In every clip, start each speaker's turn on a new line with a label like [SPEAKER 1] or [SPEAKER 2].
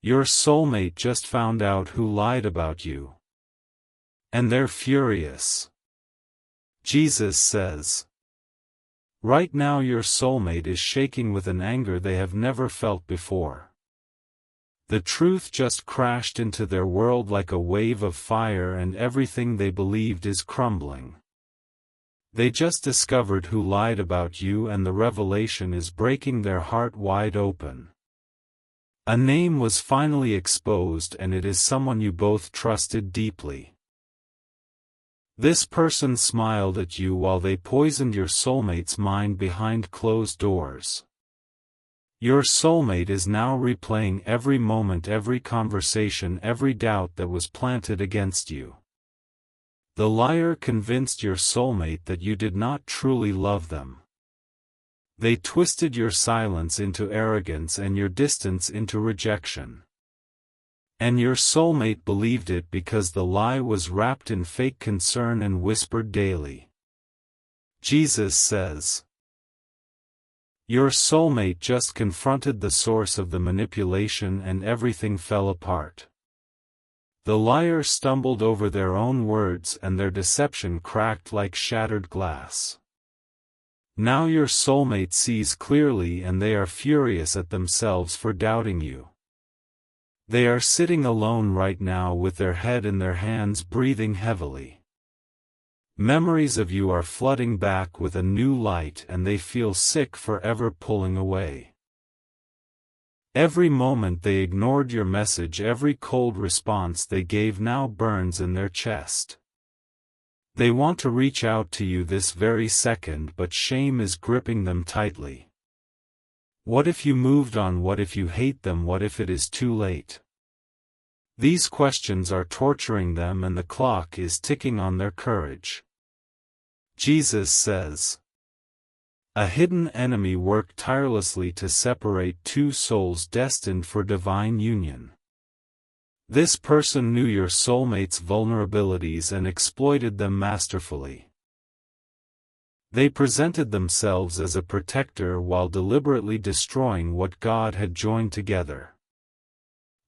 [SPEAKER 1] Your soulmate just found out who lied about you. And they're furious. Jesus says. Right now your soulmate is shaking with an anger they have never felt before. The truth just crashed into their world like a wave of fire and everything they believed is crumbling. They just discovered who lied about you and the revelation is breaking their heart wide open. A name was finally exposed and it is someone you both trusted deeply. This person smiled at you while they poisoned your soulmate's mind behind closed doors. Your soulmate is now replaying every moment, every conversation, every doubt that was planted against you. The liar convinced your soulmate that you did not truly love them. They twisted your silence into arrogance and your distance into rejection. And your soulmate believed it because the lie was wrapped in fake concern and whispered daily. Jesus says. Your soulmate just confronted the source of the manipulation and everything fell apart. The liar stumbled over their own words and their deception cracked like shattered glass. Now your soulmate sees clearly and they are furious at themselves for doubting you. They are sitting alone right now with their head in their hands, breathing heavily. Memories of you are flooding back with a new light and they feel sick forever pulling away. Every moment they ignored your message, every cold response they gave now burns in their chest. They want to reach out to you this very second, but shame is gripping them tightly. What if you moved on? What if you hate them? What if it is too late? These questions are torturing them and the clock is ticking on their courage. Jesus says. A hidden enemy worked tirelessly to separate two souls destined for divine union. This person knew your soulmate's vulnerabilities and exploited them masterfully. They presented themselves as a protector while deliberately destroying what God had joined together.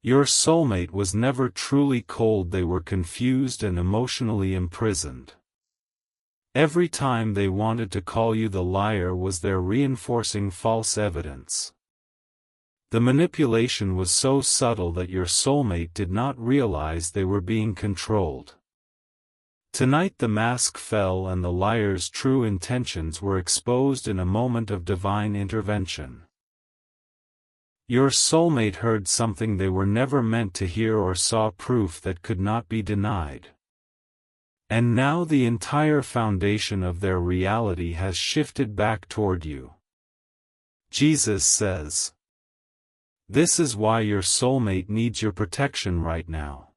[SPEAKER 1] Your soulmate was never truly cold, they were confused and emotionally imprisoned. Every time they wanted to call you the liar was their reinforcing false evidence. The manipulation was so subtle that your soulmate did not realize they were being controlled. Tonight the mask fell and the liar's true intentions were exposed in a moment of divine intervention. Your soulmate heard something they were never meant to hear or saw proof that could not be denied. And now the entire foundation of their reality has shifted back toward you. Jesus says. This is why your soulmate needs your protection right now.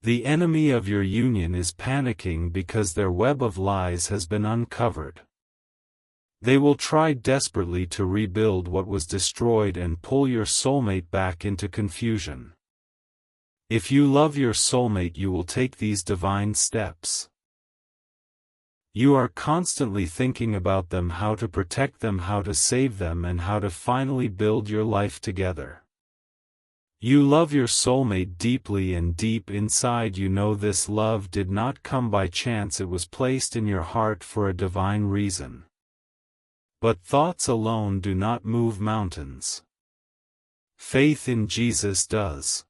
[SPEAKER 1] The enemy of your union is panicking because their web of lies has been uncovered. They will try desperately to rebuild what was destroyed and pull your soulmate back into confusion. If you love your soulmate, you will take these divine steps. You are constantly thinking about them, how to protect them, how to save them, and how to finally build your life together. You love your soulmate deeply, and deep inside you know this love did not come by chance, it was placed in your heart for a divine reason. But thoughts alone do not move mountains. Faith in Jesus does.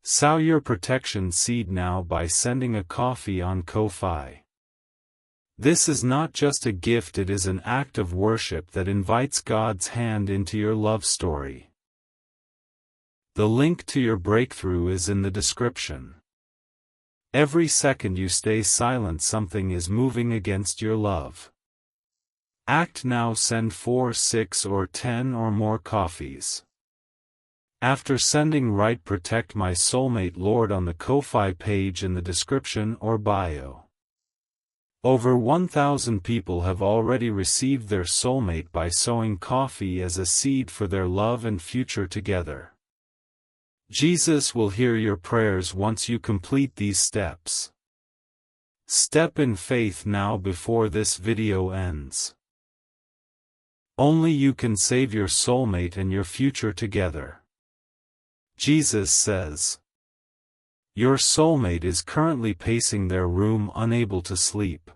[SPEAKER 1] Sow your protection seed now by sending a coffee on Ko-Fi. This is not just a gift, it is an act of worship that invites God's hand into your love story. The link to your breakthrough is in the description. Every second you stay silent, something is moving against your love. Act now, send 4, 6 or 10 or more coffees. After sending, write "Protect my soulmate Lord" on the Ko-Fi page in the description or bio. Over 1,000 people have already received their soulmate by sowing coffee as a seed for their love and future together. Jesus will hear your prayers once you complete these steps. Step in faith now before this video ends. Only you can save your soulmate and your future together. Jesus says, your soulmate is currently pacing their room unable to sleep.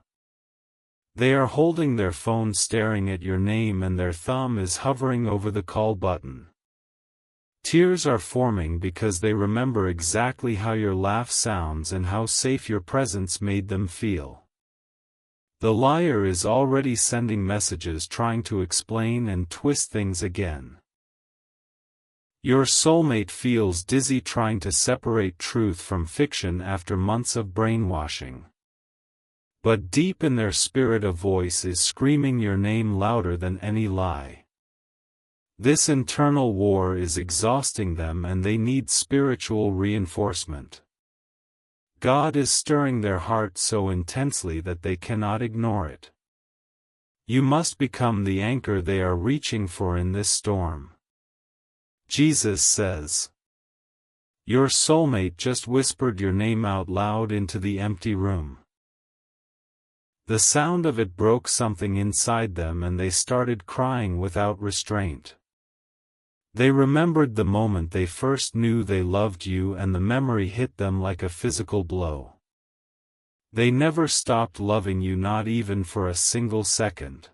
[SPEAKER 1] They are holding their phone staring at your name and their thumb is hovering over the call button. Tears are forming because they remember exactly how your laugh sounds and how safe your presence made them feel. The liar is already sending messages trying to explain and twist things again. Your soulmate feels dizzy trying to separate truth from fiction after months of brainwashing. But deep in their spirit a voice is screaming your name louder than any lie. This internal war is exhausting them and they need spiritual reinforcement. God is stirring their hearts so intensely that they cannot ignore it. You must become the anchor they are reaching for in this storm. Jesus says, your soulmate just whispered your name out loud into the empty room. The sound of it broke something inside them and they started crying without restraint. They remembered the moment they first knew they loved you and the memory hit them like a physical blow. They never stopped loving you, not even for a single second.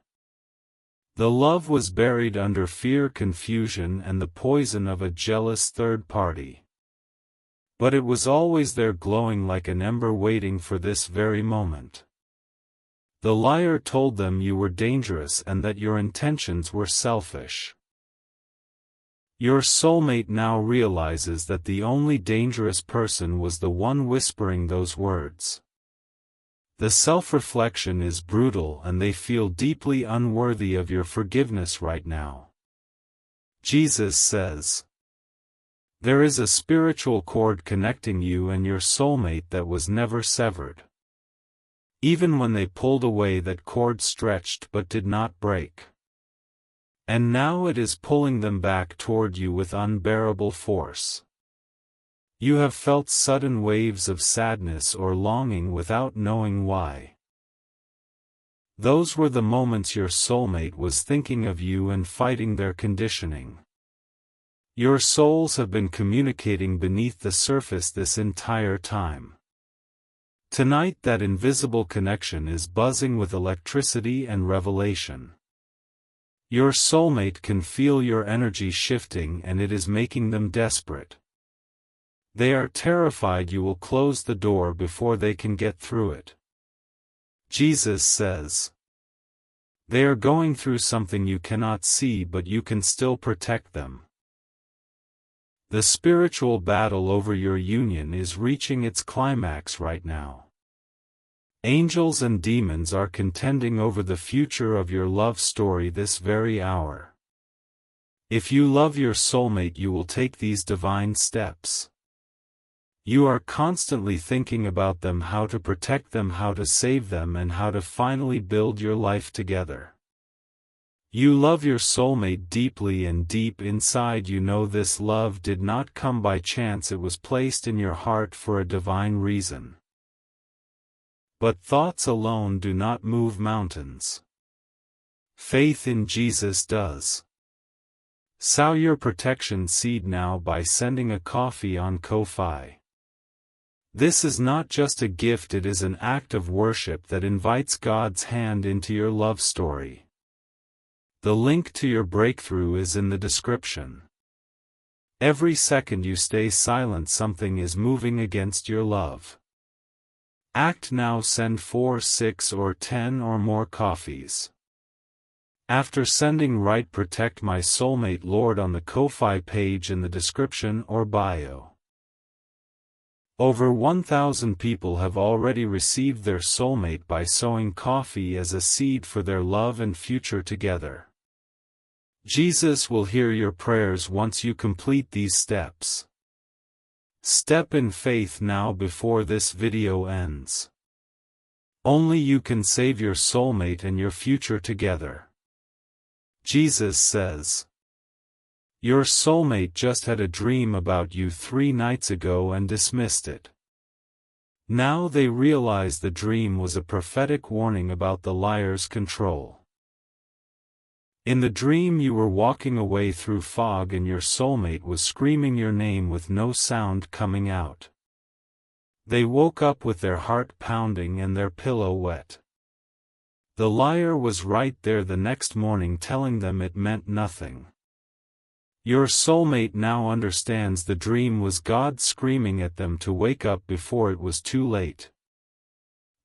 [SPEAKER 1] The love was buried under fear, confusion, and the poison of a jealous third party. But it was always there, glowing like an ember, waiting for this very moment. The liar told them you were dangerous and that your intentions were selfish. Your soulmate now realizes that the only dangerous person was the one whispering those words. The self-reflection is brutal and they feel deeply unworthy of your forgiveness right now. Jesus says, there is a spiritual cord connecting you and your soulmate that was never severed. Even when they pulled away, that cord stretched but did not break. And now it is pulling them back toward you with unbearable force. You have felt sudden waves of sadness or longing without knowing why. Those were the moments your soulmate was thinking of you and fighting their conditioning. Your souls have been communicating beneath the surface this entire time. Tonight that invisible connection is buzzing with electricity and revelation. Your soulmate can feel your energy shifting and it is making them desperate. They are terrified you will close the door before they can get through it. Jesus says, they are going through something you cannot see, but you can still protect them. The spiritual battle over your union is reaching its climax right now. Angels and demons are contending over the future of your love story this very hour. If you love your soulmate, you will take these divine steps. You are constantly thinking about them, how to protect them, how to save them, and how to finally build your life together. You love your soulmate deeply, and deep inside you know this love did not come by chance, it was placed in your heart for a divine reason. But thoughts alone do not move mountains. Faith in Jesus does. Sow your protection seed now by sending a coffee on Ko-Fi. This is not just a gift, it is an act of worship that invites God's hand into your love story. The link to your breakthrough is in the description. Every second you stay silent, something is moving against your love. Act now, send 4, 6, or 10 or more coffees. After sending, write "Protect my soulmate, Lord" on the Ko-Fi page in the description or bio. Over 1,000 people have already received their soulmate by sowing coffee as a seed for their love and future together. Jesus will hear your prayers once you complete these steps. Step in faith now before this video ends. Only you can save your soulmate and your future together. Jesus says, your soulmate just had a dream about you 3 nights ago and dismissed it. Now they realize the dream was a prophetic warning about the liar's control. In the dream you were walking away through fog and your soulmate was screaming your name with no sound coming out. They woke up with their heart pounding and their pillow wet. The liar was right there the next morning telling them it meant nothing. Your soulmate now understands the dream was God screaming at them to wake up before it was too late.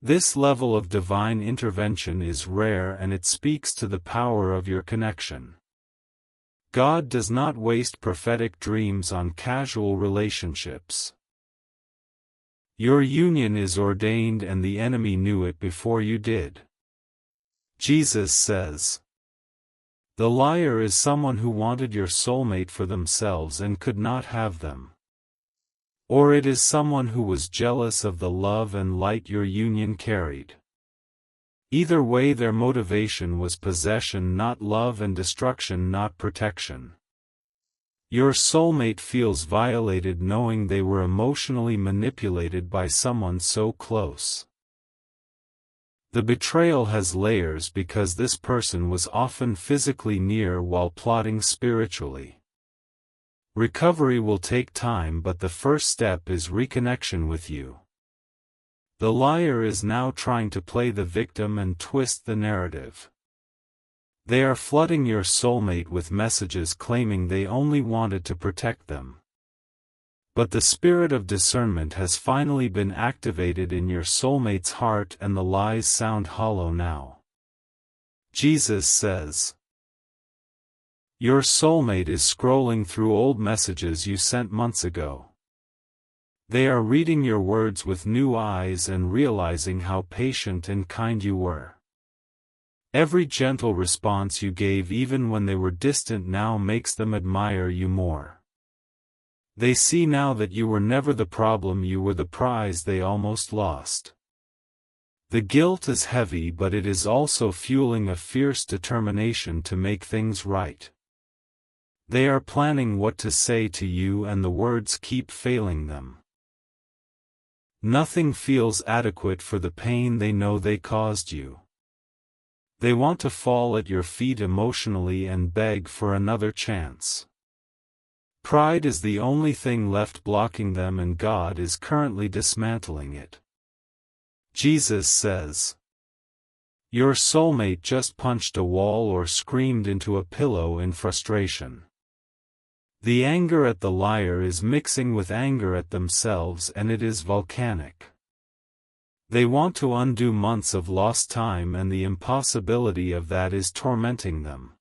[SPEAKER 1] This level of divine intervention is rare and it speaks to the power of your connection. God does not waste prophetic dreams on casual relationships. Your union is ordained and the enemy knew it before you did. Jesus says, "The liar is someone who wanted your soulmate for themselves and could not have them. Or it is someone who was jealous of the love and light your union carried. Either way, their motivation was possession, not love, and destruction, not protection. Your soulmate feels violated knowing they were emotionally manipulated by someone so close. The betrayal has layers because this person was often physically near while plotting spiritually. Recovery will take time, but the first step is reconnection with you. The liar is now trying to play the victim and twist the narrative. They are flooding your soulmate with messages claiming they only wanted to protect them. But the spirit of discernment has finally been activated in your soulmate's heart and the lies sound hollow now. Jesus says, your soulmate is scrolling through old messages you sent months ago. They are reading your words with new eyes and realizing how patient and kind you were. Every gentle response you gave even when they were distant now makes them admire you more. They see now that you were never the problem, you were the prize they almost lost. The guilt is heavy, but it is also fueling a fierce determination to make things right. They are planning what to say to you and the words keep failing them. Nothing feels adequate for the pain they know they caused you. They want to fall at your feet emotionally and beg for another chance. Pride is the only thing left blocking them, and God is currently dismantling it. Jesus says, your soulmate just punched a wall or screamed into a pillow in frustration. The anger at the liar is mixing with anger at themselves, and it is volcanic. They want to undo months of lost time, and the impossibility of that is tormenting them.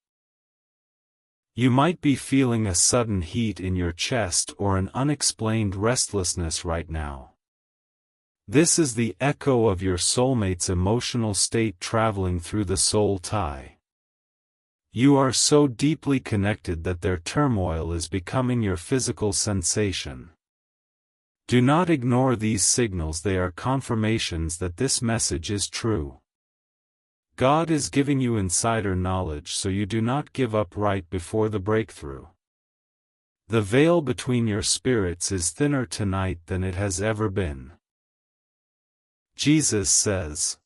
[SPEAKER 1] You might be feeling a sudden heat in your chest or an unexplained restlessness right now. This is the echo of your soulmate's emotional state traveling through the soul tie. You are so deeply connected that their turmoil is becoming your physical sensation. Do not ignore these signals, they are confirmations that this message is true. God is giving you insider knowledge so you do not give up right before the breakthrough. The veil between your spirits is thinner tonight than it has ever been. Jesus says,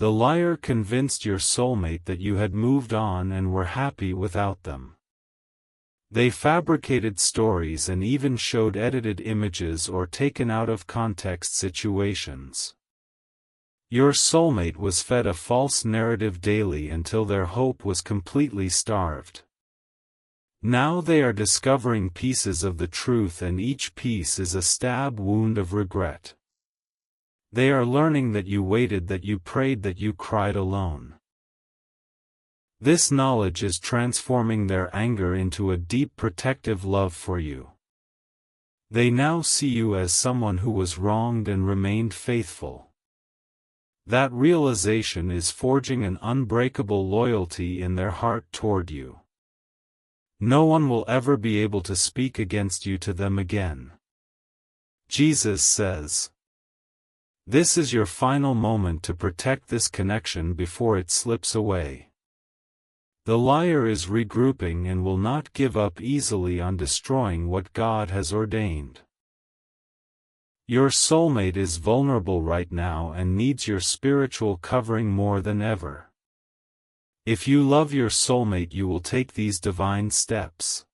[SPEAKER 1] the liar convinced your soulmate that you had moved on and were happy without them. They fabricated stories and even showed edited images or taken out of context situations. Your soulmate was fed a false narrative daily until their hope was completely starved. Now they are discovering pieces of the truth, and each piece is a stab wound of regret. They are learning that you waited, that you prayed, that you cried alone. This knowledge is transforming their anger into a deep protective love for you. They now see you as someone who was wronged and remained faithful. That realization is forging an unbreakable loyalty in their heart toward you. No one will ever be able to speak against you to them again. Jesus says, this is your final moment to protect this connection before it slips away. The liar is regrouping and will not give up easily on destroying what God has ordained. Your soulmate is vulnerable right now and needs your spiritual covering more than ever. If you love your soulmate, you will take these divine steps.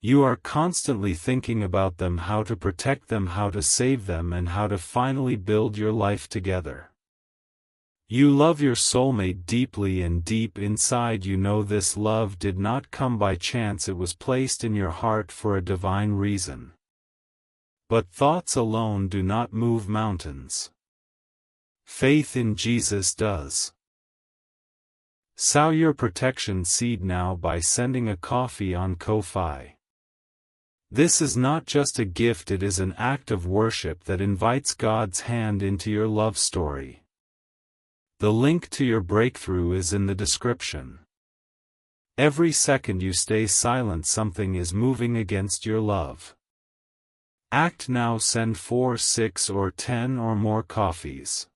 [SPEAKER 1] You are constantly thinking about them, how to protect them, how to save them, and how to finally build your life together. You love your soulmate deeply, and deep inside you know this love did not come by chance. It was placed in your heart for a divine reason. But thoughts alone do not move mountains. Faith in Jesus does. Sow your protection seed now by sending a coffee on Ko-fi. This is not just a gift, it is an act of worship that invites God's hand into your love story. The link to your breakthrough is in the description. Every second you stay silent, something is moving against your love. Act now. Send 4, 6, or 10 or more coffees.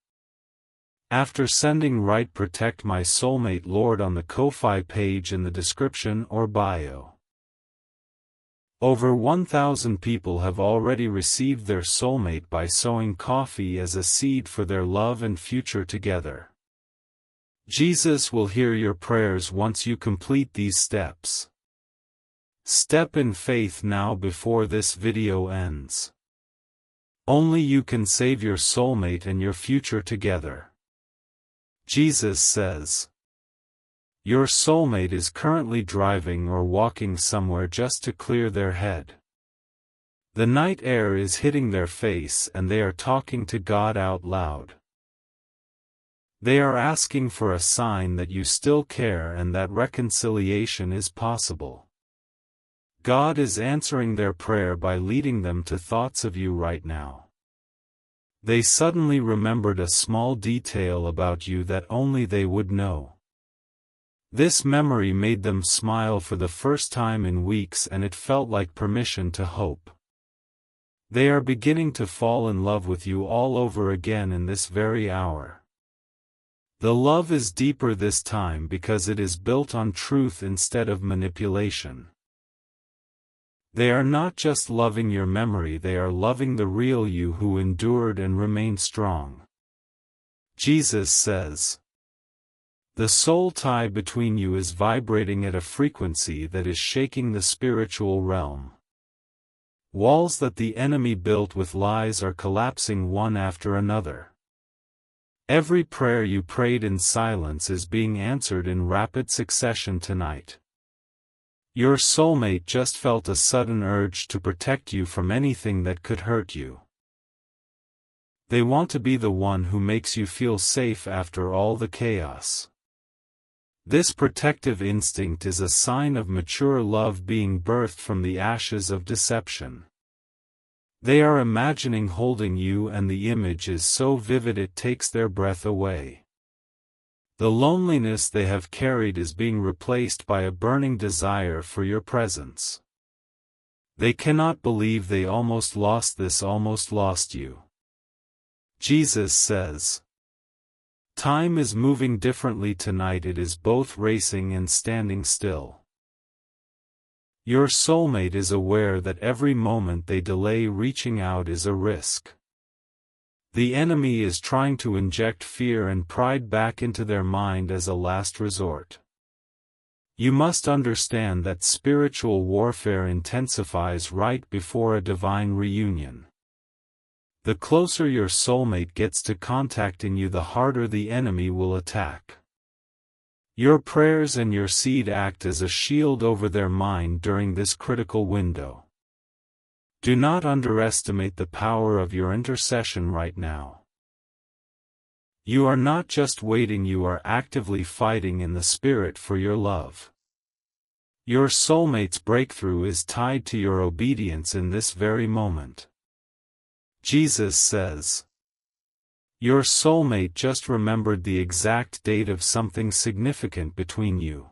[SPEAKER 1] After sending, write "Protect my soulmate, Lord" on the Ko-fi page in the description or bio. Over 1,000 people have already received their soulmate by sowing coffee as a seed for their love and future together. Jesus will hear your prayers once you complete these steps. Step in faith now before this video ends. Only you can save your soulmate and your future together. Jesus says, your soulmate is currently driving or walking somewhere just to clear their head. The night air is hitting their face and they are talking to God out loud. They are asking for a sign that you still care and that reconciliation is possible. God is answering their prayer by leading them to thoughts of you right now. They suddenly remembered a small detail about you that only they would know. This memory made them smile for the first time in weeks, and it felt like permission to hope. They are beginning to fall in love with you all over again in this very hour. The love is deeper this time because it is built on truth instead of manipulation. They are not just loving your memory, they are loving the real you who endured and remained strong. Jesus says, the soul tie between you is vibrating at a frequency that is shaking the spiritual realm. Walls that the enemy built with lies are collapsing one after another. Every prayer you prayed in silence is being answered in rapid succession tonight. Your soulmate just felt a sudden urge to protect you from anything that could hurt you. They want to be the one who makes you feel safe after all the chaos. This protective instinct is a sign of mature love being birthed from the ashes of deception. They are imagining holding you, and the image is so vivid it takes their breath away. The loneliness they have carried is being replaced by a burning desire for your presence. They cannot believe they almost lost this, almost lost you. Jesus says, time is moving differently tonight. It is both racing and standing still. Your soulmate is aware that every moment they delay reaching out is a risk. The enemy is trying to inject fear and pride back into their mind as a last resort. You must understand that spiritual warfare intensifies right before a divine reunion. The closer your soulmate gets to contacting you, the harder the enemy will attack. Your prayers and your seed act as a shield over their mind during this critical window. Do not underestimate the power of your intercession right now. You are not just waiting, you are actively fighting in the spirit for your love. Your soulmate's breakthrough is tied to your obedience in this very moment. Jesus says, your soulmate just remembered the exact date of something significant between you.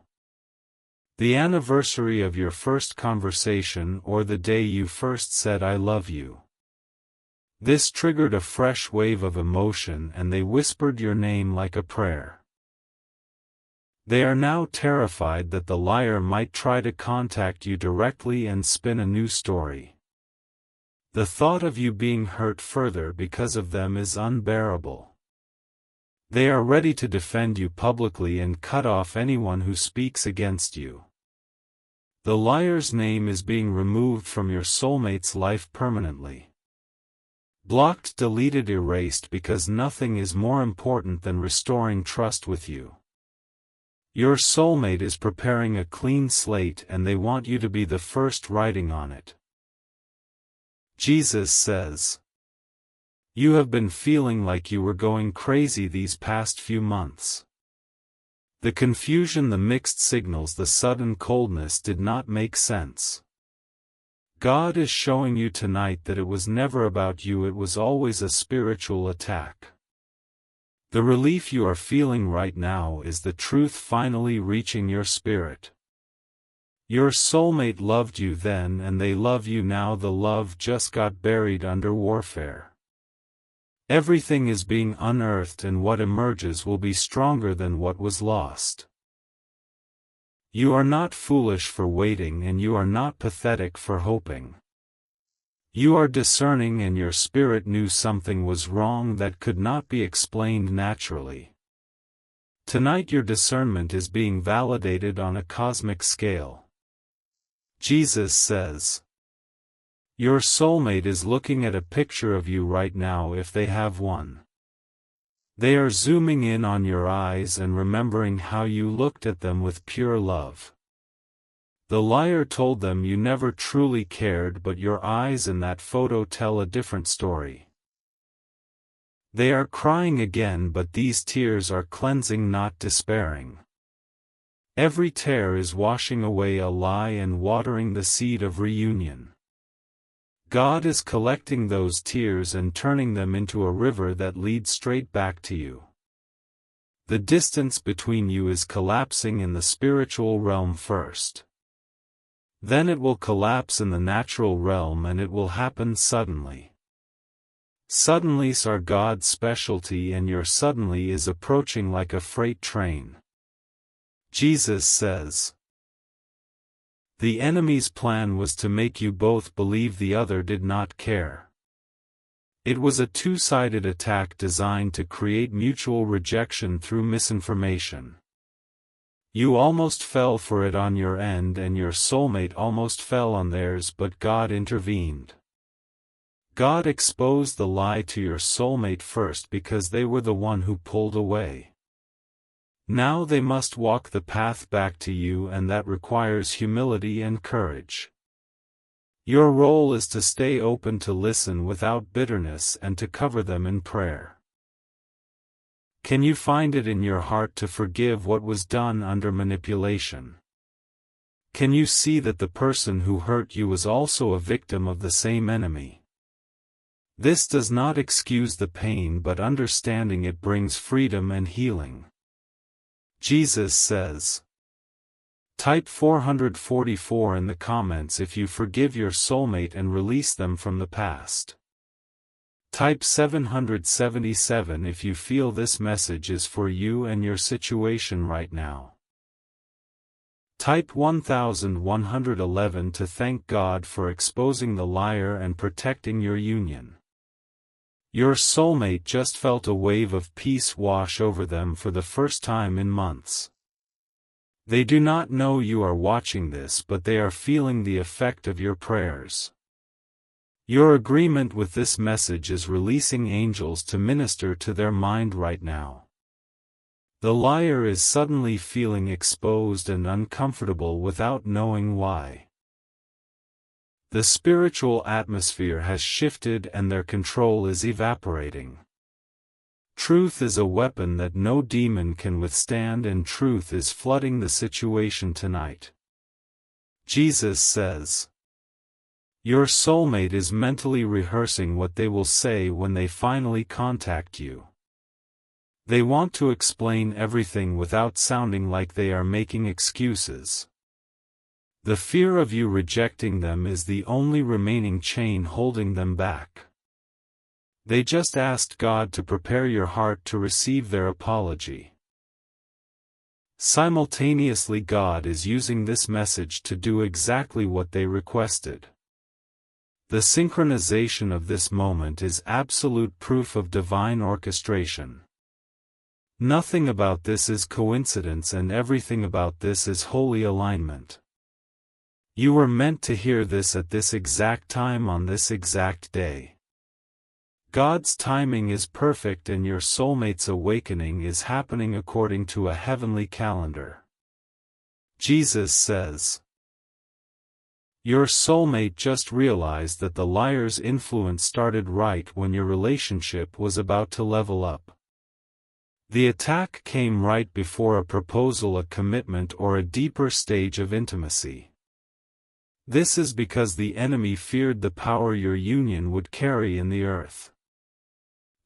[SPEAKER 1] The anniversary of your first conversation, or the day you first said "I love you." This triggered a fresh wave of emotion, and they whispered your name like a prayer. They are now terrified that the liar might try to contact you directly and spin a new story. The thought of you being hurt further because of them is unbearable. They are ready to defend you publicly and cut off anyone who speaks against you. The liar's name is being removed from your soulmate's life permanently. Blocked, deleted, erased, because nothing is more important than restoring trust with you. Your soulmate is preparing a clean slate and they want you to be the first writing on it. Jesus says, "You have been feeling like you were going crazy these past few months. The confusion, the mixed signals, the sudden coldness did not make sense. God is showing you tonight that it was never about you, it was always a spiritual attack. The relief you are feeling right now is the truth finally reaching your spirit. Your soulmate loved you then and they love you now. The love just got buried under warfare. Everything is being unearthed and what emerges will be stronger than what was lost. You are not foolish for waiting and you are not pathetic for hoping. You are discerning and your spirit knew something was wrong that could not be explained naturally. Tonight your discernment is being validated on a cosmic scale. Jesus says, your soulmate is looking at a picture of you right now if they have one. They are zooming in on your eyes and remembering how you looked at them with pure love. The liar told them you never truly cared, but your eyes in that photo tell a different story. They are crying again, but these tears are cleansing, not despairing. Every tear is washing away a lie and watering the seed of reunion. God is collecting those tears and turning them into a river that leads straight back to you. The distance between you is collapsing in the spiritual realm first. Then it will collapse in the natural realm and it will happen suddenly. Suddenlies are God's specialty and your suddenly is approaching like a freight train. Jesus says, the enemy's plan was to make you both believe the other did not care. It was a two-sided attack designed to create mutual rejection through misinformation. You almost fell for it on your end and your soulmate almost fell on theirs, but God intervened. God exposed the lie to your soulmate first because they were the one who pulled away. Now they must walk the path back to you, and that requires humility and courage. Your role is to stay open, to listen without bitterness, and to cover them in prayer. Can you find it in your heart to forgive what was done under manipulation? Can you see that the person who hurt you was also a victim of the same enemy? This does not excuse the pain, but understanding it brings freedom and healing. Jesus says, type 444 in the comments if you forgive your soulmate and release them from the past. Type 777 if you feel this message is for you and your situation right now. Type 1111 to thank God for exposing the liar and protecting your union. Your soulmate just felt a wave of peace wash over them for the first time in months. They do not know you are watching this, but they are feeling the effect of your prayers. Your agreement with this message is releasing angels to minister to their mind right now. The liar is suddenly feeling exposed and uncomfortable without knowing why. The spiritual atmosphere has shifted and their control is evaporating. Truth is a weapon that no demon can withstand, and truth is flooding the situation tonight. Jesus says, your soulmate is mentally rehearsing what they will say when they finally contact you. They want to explain everything without sounding like they are making excuses. The fear of you rejecting them is the only remaining chain holding them back. They just asked God to prepare your heart to receive their apology. Simultaneously, God is using this message to do exactly what they requested. The synchronization of this moment is absolute proof of divine orchestration. Nothing about this is coincidence, and everything about this is holy alignment. You were meant to hear this at this exact time on this exact day. God's timing is perfect, and your soulmate's awakening is happening according to a heavenly calendar. Jesus says, your soulmate just realized that the liar's influence started right when your relationship was about to level up. The attack came right before a proposal, a commitment, or a deeper stage of intimacy. This is because the enemy feared the power your union would carry in the earth.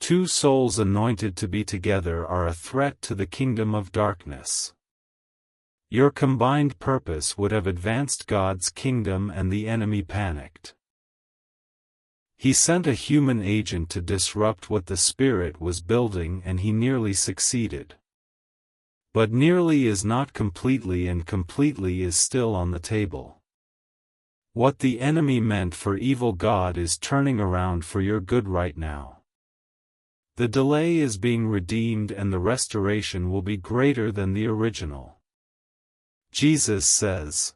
[SPEAKER 1] Two souls anointed to be together are a threat to the kingdom of darkness. Your combined purpose would have advanced God's kingdom, and the enemy panicked. He sent a human agent to disrupt what the Spirit was building, and he nearly succeeded. But nearly is not completely, and completely is still on the table. What the enemy meant for evil, God is turning around for your good right now. The delay is being redeemed, and the restoration will be greater than the original. Jesus says,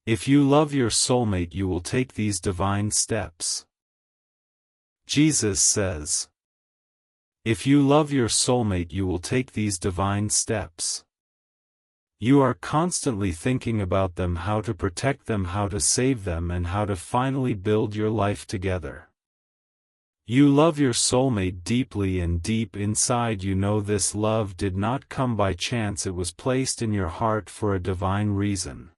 [SPEAKER 1] if you love your soulmate, you will take these divine steps. Jesus says, if you love your soulmate, you will take these divine steps. You are constantly thinking about them, how to protect them, how to save them, and how to finally build your life together. You love your soulmate deeply, and deep inside you know this love did not come by chance, it was placed in your heart for a divine reason.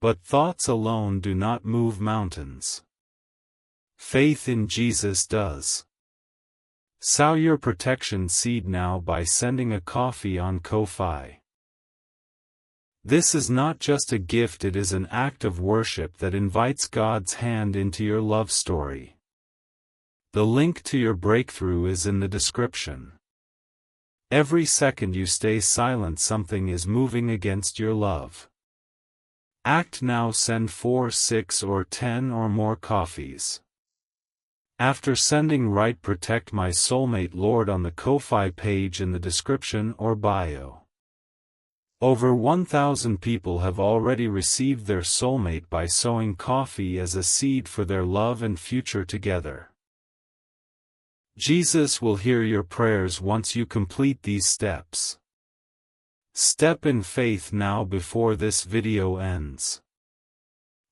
[SPEAKER 1] But thoughts alone do not move mountains. Faith in Jesus does. Sow your protection seed now by sending a coffee on Ko-Fi. This is not just a gift, it is an act of worship that invites God's hand into your love story. The link to your breakthrough is in the description. Every second you stay silent, something is moving against your love. Act now, send 4, 6, or 10 or more coffees. After sending, write "Protect My Soulmate Lord" on the Ko-Fi page in the description or bio. Over 1,000 people have already received their soulmate by sowing coffee as a seed for their love and future together. Jesus will hear your prayers once you complete these steps. Step in faith now before this video ends.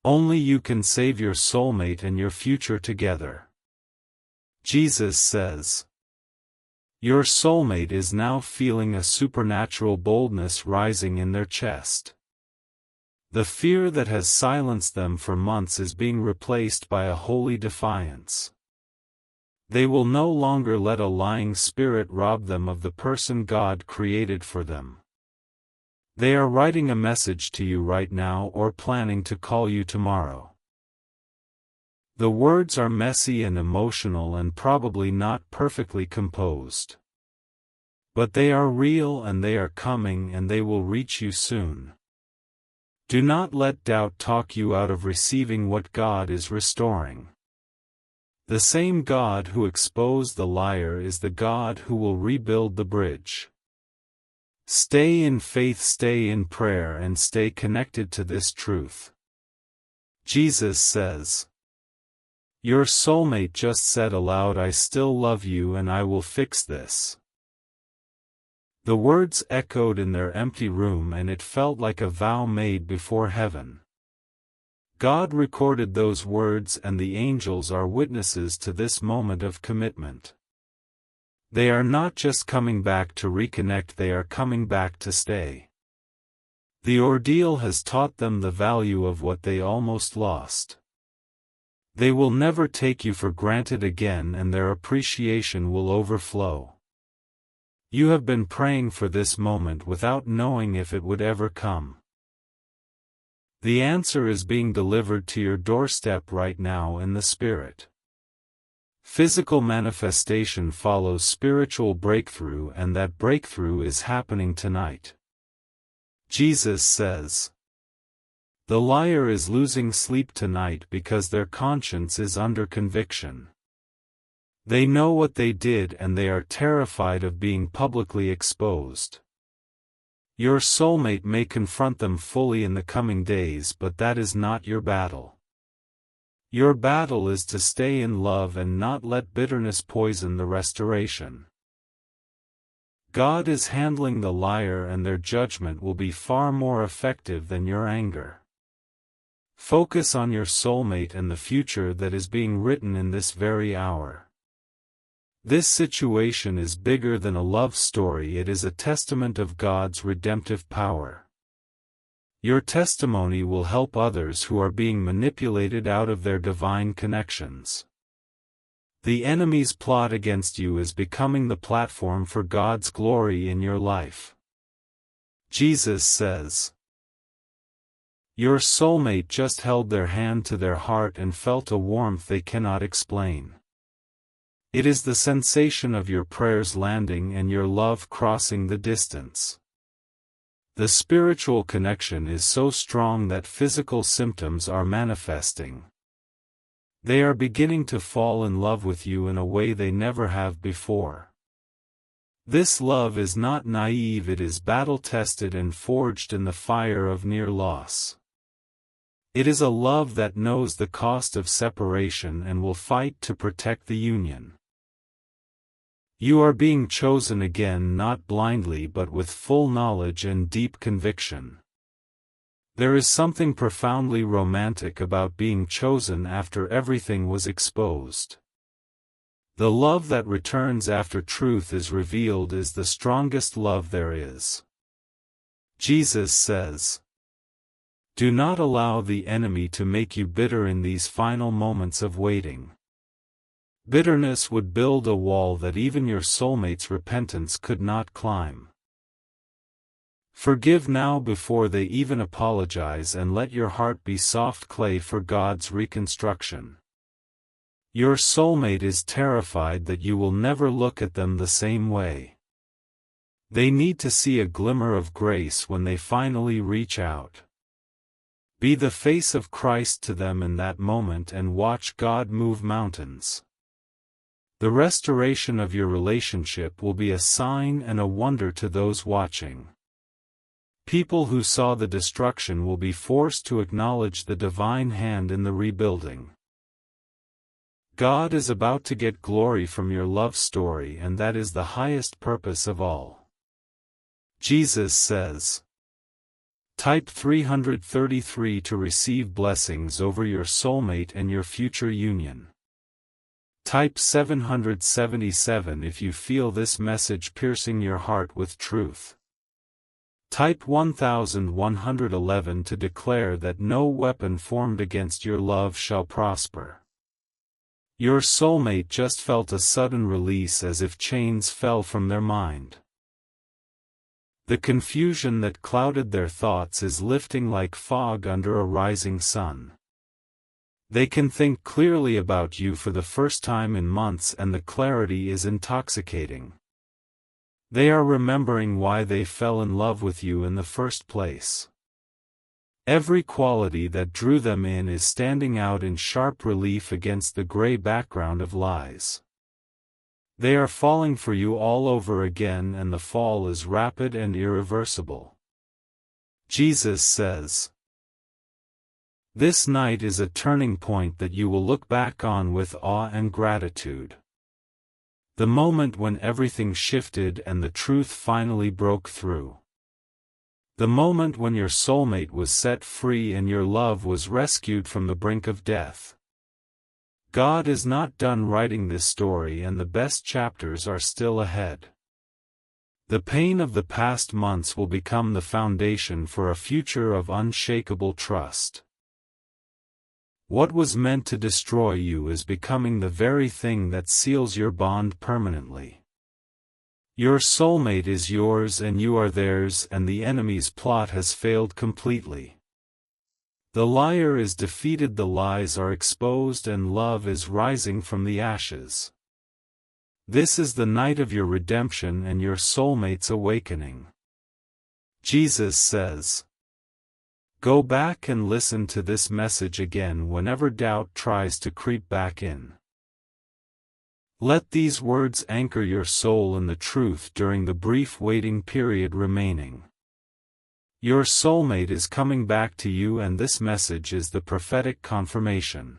[SPEAKER 1] Only you can save your soulmate and your future together. Jesus says, your soulmate is now feeling a supernatural boldness rising in their chest. The fear that has silenced them for months is being replaced by a holy defiance. They will no longer let a lying spirit rob them of the person God created for them. They are writing a message to you right now, or planning to call you tomorrow. The words are messy and emotional and probably not perfectly composed. But they are real, and they are coming, and they will reach you soon. Do not let doubt talk you out of receiving what God is restoring. The same God who exposed the liar is the God who will rebuild the bridge. Stay in faith, stay in prayer, and stay connected to this truth. Jesus says, your soulmate just said aloud, I still love you and I will fix this. The words echoed in their empty room, and it felt like a vow made before heaven. God recorded those words, and the angels are witnesses to this moment of commitment. They are not just coming back to reconnect, they are coming back to stay. The ordeal has taught them the value of what they almost lost. They will never take you for granted again, and their appreciation will overflow. You have been praying for this moment without knowing if it would ever come. The answer is being delivered to your doorstep right now in the Spirit. Physical manifestation follows spiritual breakthrough, and that breakthrough is happening tonight. Jesus says, the liar is losing sleep tonight because their conscience is under conviction. They know what they did and they are terrified of being publicly exposed. Your soulmate may confront them fully in the coming days, but that is not your battle. Your battle is to stay in love and not let bitterness poison the restoration. God is handling the liar, and their judgment will be far more effective than your anger. Focus on your soulmate and the future that is being written in this very hour. This situation is bigger than a love story. It is a testament of God's redemptive power. Your testimony will help others who are being manipulated out of their divine connections. The enemy's plot against you is becoming the platform for God's glory in your life. Jesus says, your soulmate just held their hand to their heart and felt a warmth they cannot explain. It is the sensation of your prayers landing and your love crossing the distance. The spiritual connection is so strong that physical symptoms are manifesting. They are beginning to fall in love with you in a way they never have before. This love is not naive, it is battle-tested and forged in the fire of near loss. It is a love that knows the cost of separation and will fight to protect the union. You are being chosen again, not blindly but with full knowledge and deep conviction. There is something profoundly romantic about being chosen after everything was exposed. The love that returns after truth is revealed is the strongest love there is. Jesus says, do not allow the enemy to make you bitter in these final moments of waiting. Bitterness would build a wall that even your soulmate's repentance could not climb. Forgive now before they even apologize, and let your heart be soft clay for God's reconstruction. Your soulmate is terrified that you will never look at them the same way. They need to see a glimmer of grace when they finally reach out. Be the face of Christ to them in that moment and watch God move mountains. The restoration of your relationship will be a sign and a wonder to those watching. People who saw the destruction will be forced to acknowledge the divine hand in the rebuilding. God is about to get glory from your love story, and that is the highest purpose of all. Jesus says, type 333 to receive blessings over your soulmate and your future union. Type 777 if you feel this message piercing your heart with truth. Type 1111 to declare that no weapon formed against your love shall prosper. Your soulmate just felt a sudden release, as if chains fell from their mind. The confusion that clouded their thoughts is lifting like fog under a rising sun. They can think clearly about you for the first time in months, and the clarity is intoxicating. They are remembering why they fell in love with you in the first place. Every quality that drew them in is standing out in sharp relief against the gray background of lies. They are falling for you all over again, and the fall is rapid and irreversible. Jesus says, this night is a turning point that you will look back on with awe and gratitude. The moment when everything shifted and the truth finally broke through. The moment when your soulmate was set free and your love was rescued from the brink of death. God is not done writing this story, and the best chapters are still ahead. The pain of the past months will become the foundation for a future of unshakable trust. What was meant to destroy you is becoming the very thing that seals your bond permanently. Your soulmate is yours and you are theirs, and the enemy's plot has failed completely. The liar is defeated, the lies are exposed, and love is rising from the ashes. This is the night of your redemption and your soulmate's awakening. Jesus says, go back and listen to this message again whenever doubt tries to creep back in. Let these words anchor your soul in the truth during the brief waiting period remaining. Your soulmate is coming back to you, and this message is the prophetic confirmation.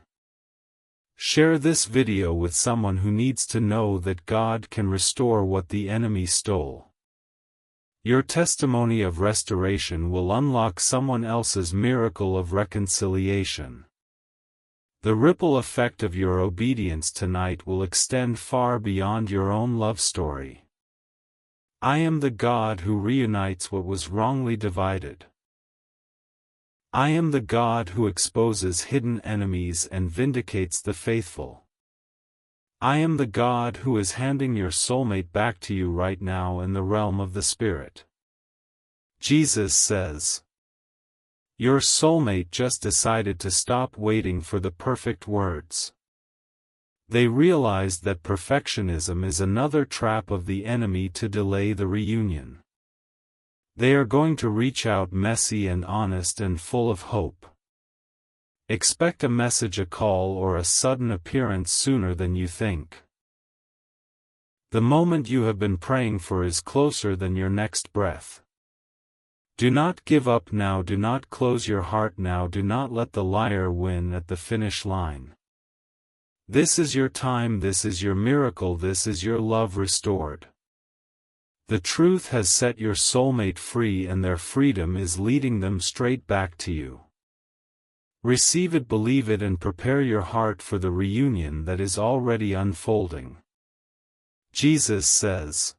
[SPEAKER 1] Share this video with someone who needs to know that God can restore what the enemy stole. Your testimony of restoration will unlock someone else's miracle of reconciliation. The ripple effect of your obedience tonight will extend far beyond your own love story. I am the God who reunites what was wrongly divided. I am the God who exposes hidden enemies and vindicates the faithful. I am the God who is handing your soulmate back to you right now in the realm of the Spirit. Jesus says, your soulmate just decided to stop waiting for the perfect words. They realized that perfectionism is another trap of the enemy to delay the reunion. They are going to reach out messy and honest and full of hope. Expect a message, a call, or a sudden appearance sooner than you think. The moment you have been praying for is closer than your next breath. Do not give up now. Do not close your heart now. Do not let the liar win at the finish line. This is your time. This is your miracle. This is your love restored. The truth has set your soulmate free, and their freedom is leading them straight back to you. Receive it, believe it, and prepare your heart for the reunion that is already unfolding. Jesus says,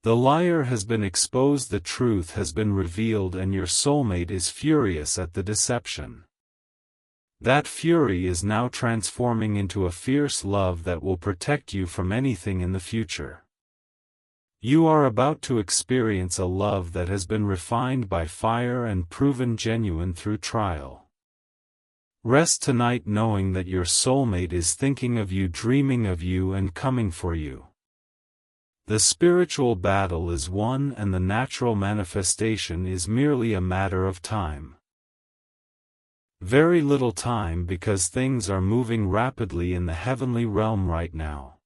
[SPEAKER 1] the liar has been exposed, the truth has been revealed, and your soulmate is furious at the deception. That fury is now transforming into a fierce love that will protect you from anything in the future. You are about to experience a love that has been refined by fire and proven genuine through trial. Rest tonight knowing that your soulmate is thinking of you, dreaming of you, and coming for you. The spiritual battle is won, and the natural manifestation is merely a matter of time. Very little time, because things are moving rapidly in the heavenly realm right now.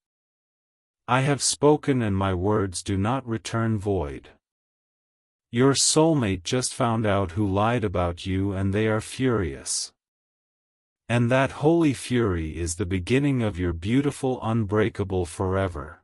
[SPEAKER 1] I have spoken, and my words do not return void. Your soulmate just found out who lied about you, and they are furious. And that holy fury is the beginning of your beautiful, unbreakable forever.